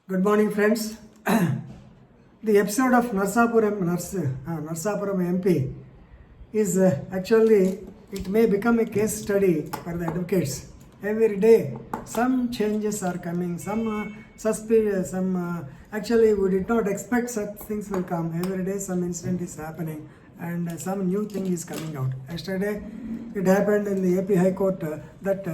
Good morning, friends. The episode of Narsapuram MP is actually, it may become a case study for the advocates. Every day, some changes are coming, some suspicious, actually we did not expect such things will come. Every day some incident is happening and some new thing is coming out. Yesterday, it happened in the AP High Court that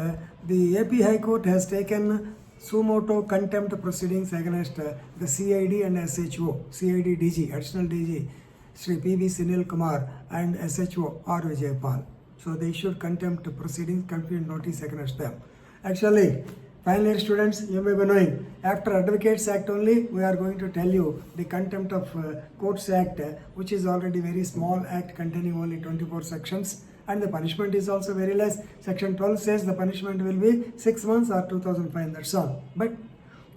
the AP High Court has taken sumoto contempt proceedings against the CID and SHO, CID DG, additional DG, Sri PV Sunil Kumar and SHO R Vijaypal. So they issued contempt proceedings, contempt notice against them. Actually, final year students, you may be knowing, after Advocates Act only, we are going to tell you the Contempt of Courts Act, which is already very small act containing only 24 sections. And the punishment is also very less. Section 12 says the punishment will be 6 months or 2,000 fine, that's all. But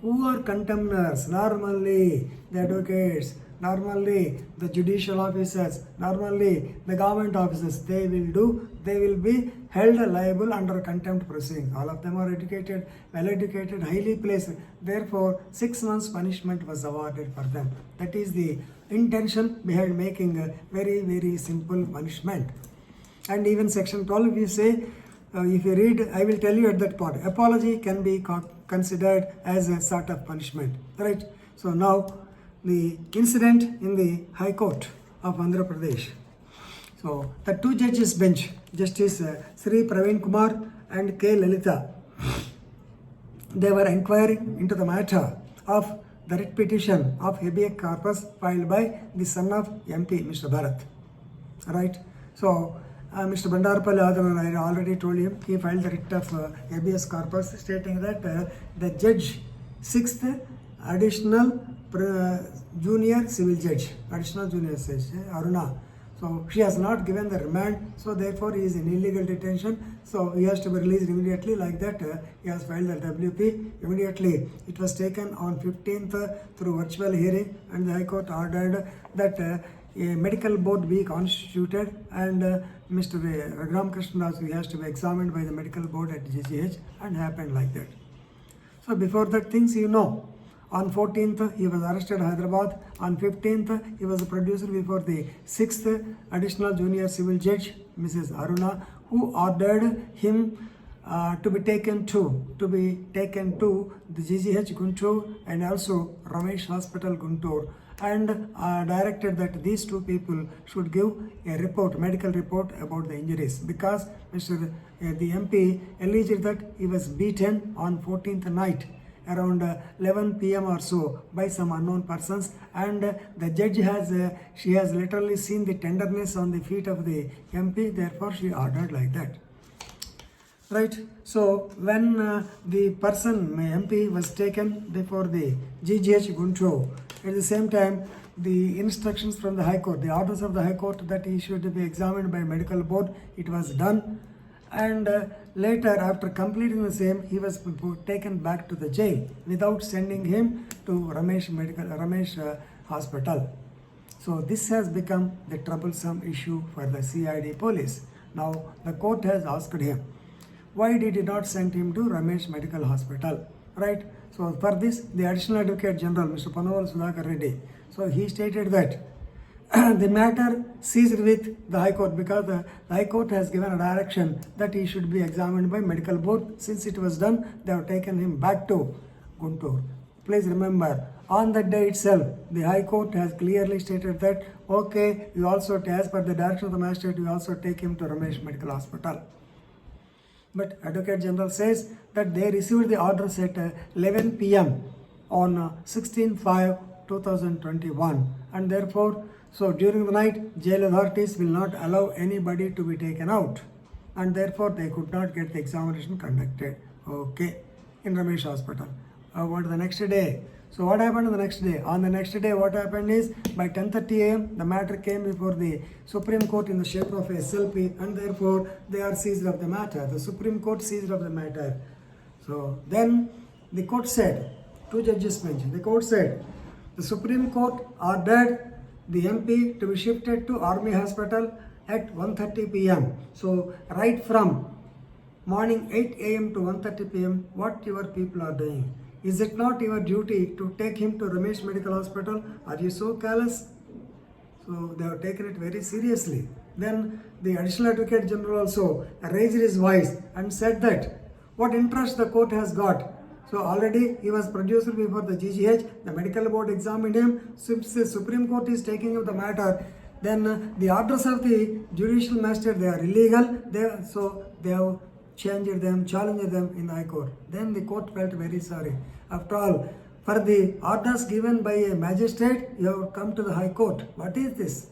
who are contemners? Normally the advocates, normally the judicial officers, normally the government officers, they will be held liable under contempt proceedings. All of them are educated, well educated, highly placed. Therefore, 6 months punishment was awarded for them. That is the intention behind making a very, very simple punishment. And even section 12 we say, if you read, I will tell you at that part, apology can be considered as a sort of punishment, right? So now the incident in the High Court of Andhra Pradesh. So the two judges bench, Justice Sri Praveen Kumar and K. Lalita, they were inquiring into the matter of the writ petition of habeas corpus filed by the son of MP, Mr. Bharat, right? So Mr. Bandarapalli Adhanan, I already told him, he filed the writ of habeas corpus stating that the judge, 6th additional junior civil judge, Aruna, so she has not given the remand, so therefore he is in illegal detention, so he has to be released immediately. Like that, he has filed the WP immediately. It was taken on 15th through virtual hearing, and the High Court ordered that a medical board be constituted, and Mr. Raghram Krishnadas, he has to be examined by the medical board at GGH, and happened like that. So before that things you know, on 14th he was arrested in Hyderabad, on 15th he was produced before the 6th additional junior civil judge, Mrs. Aruna, who ordered him to be taken to the GGH Guntur and also Ramesh Hospital Guntur, and directed that these two people should give a report, medical report about the injuries, because the MP alleged that he was beaten on 14th night around 11 p.m. or so by some unknown persons, and the judge she has literally seen the tenderness on the feet of the MP, therefore she ordered like that. Right, so when the person, MP, was taken before the GGH Guntur, at the same time, the instructions from the High Court, the orders of the High Court that he should be examined by medical board, it was done. And later, after completing the same, he was taken back to the jail without sending him to Ramesh Hospital. So this has become the troublesome issue for the CID police. Now, the court has asked him, why did he not send him to Ramesh Medical Hospital, right? So for this, the Additional Advocate General, Mr. Panaval Sudhakar Reddy, so he stated that the matter ceased with the High Court, because the High Court has given a direction that he should be examined by medical board. Since it was done, they have taken him back to Guntur. Please remember, on that day itself, the High Court has clearly stated that, okay, you also, as per the direction of the magistrate, you also take him to Ramesh Medical Hospital. But Advocate General says that they received the orders at 11 p.m. on 16/5/2021, and therefore, so during the night, jail authorities will not allow anybody to be taken out, and therefore they could not get the examination conducted. Okay, in Ramesh Hospital. What the next day? So what happened on the next day? On the next day, what happened is, by 10:30 a.m., the matter came before the Supreme Court in the shape of SLP, and therefore they are seized of the matter. The Supreme Court seized of the matter. So then the court said, two judges mentioned, the court said, the Supreme Court ordered the MP to be shifted to Army Hospital at 1:30 p.m. So right from morning 8 a.m. to 1:30 p.m., what your people are doing? Is it not your duty to take him to Ramesh Medical Hospital? Are you so callous? So they have taken it very seriously. Then the Additional Advocate General also raised his voice and said that what interest the court has got. So already he was produced before the GGH, the medical board examined him. Since the Supreme Court is taking up the matter, then the orders of the judicial magistrate, they are illegal. So they have changed them, challenged them in the High Court. Then the court felt very sorry. After all, for the orders given by a magistrate, you have come to the High Court. What is this?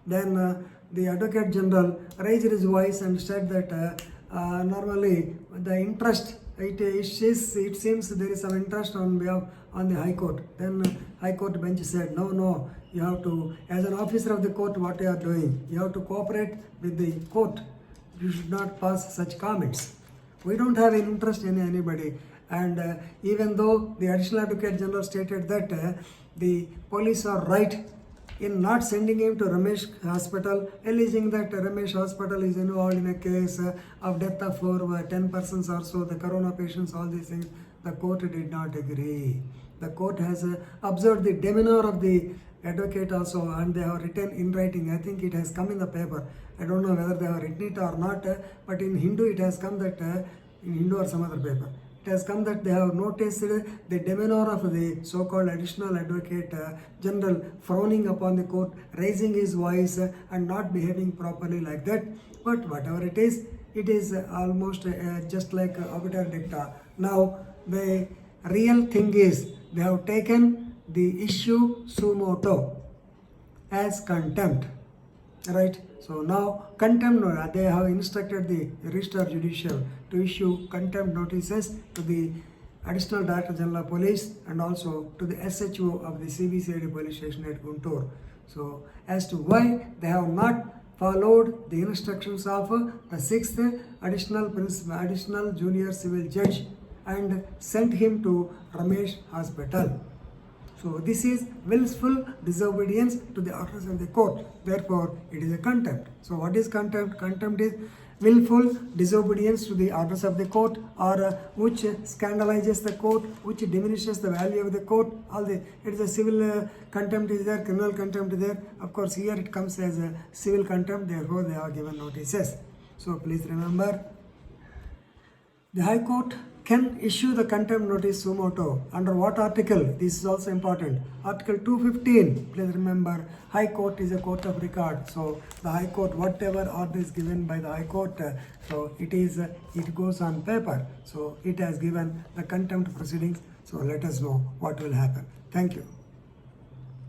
Then the Advocate General raised his voice and said that normally the interest, it seems there is some interest on the High Court. Then High Court bench said, no, you have to, as an officer of the court, what you are doing, you have to cooperate with the court. You should not pass such comments. We don't have any interest in anybody. And even though the Additional Advocate General stated that the police are right in not sending him to Ramesh Hospital, alleging that Ramesh Hospital is involved in a case of death of 10 persons or so, the corona patients, all these things, the court did not agree. The court has observed the demeanor of the advocate also, and they have written in writing. I think it has come in the paper. I don't know whether they have written it or not, but in Hindu it has come that, in Hindu or some other paper, it has come that they have noticed the demeanor of the so-called Additional Advocate General frowning upon the court, raising his voice and not behaving properly like that. But whatever it is almost just like obiter dicta. Now the real thing is they have taken the issue suo moto as contempt, right? So now contempt, they have instructed the Registrar Judicial to issue contempt notices to the Additional Director General of Police and also to the SHO of the CBCID Police Station at Guntur. So as to why they have not followed the instructions of the 6th Additional Junior Civil Judge and sent him to Ramesh Hospital. So this is willful disobedience to the orders of the court. Therefore, it is a contempt. So what is contempt? Contempt is willful disobedience to the orders of the court, or which scandalizes the court, which diminishes the value of the court. It is a civil contempt is there, criminal contempt is there. Of course, here it comes as a civil contempt. Therefore, they are given notices. So please remember, the High Court can issue the contempt notice suo moto. Under what article? This is also important. Article 215. Please remember, High Court is a court of record. So the High Court, whatever order is given by the High Court, so it goes on paper. So it has given the contempt proceedings. So let us know what will happen. Thank you.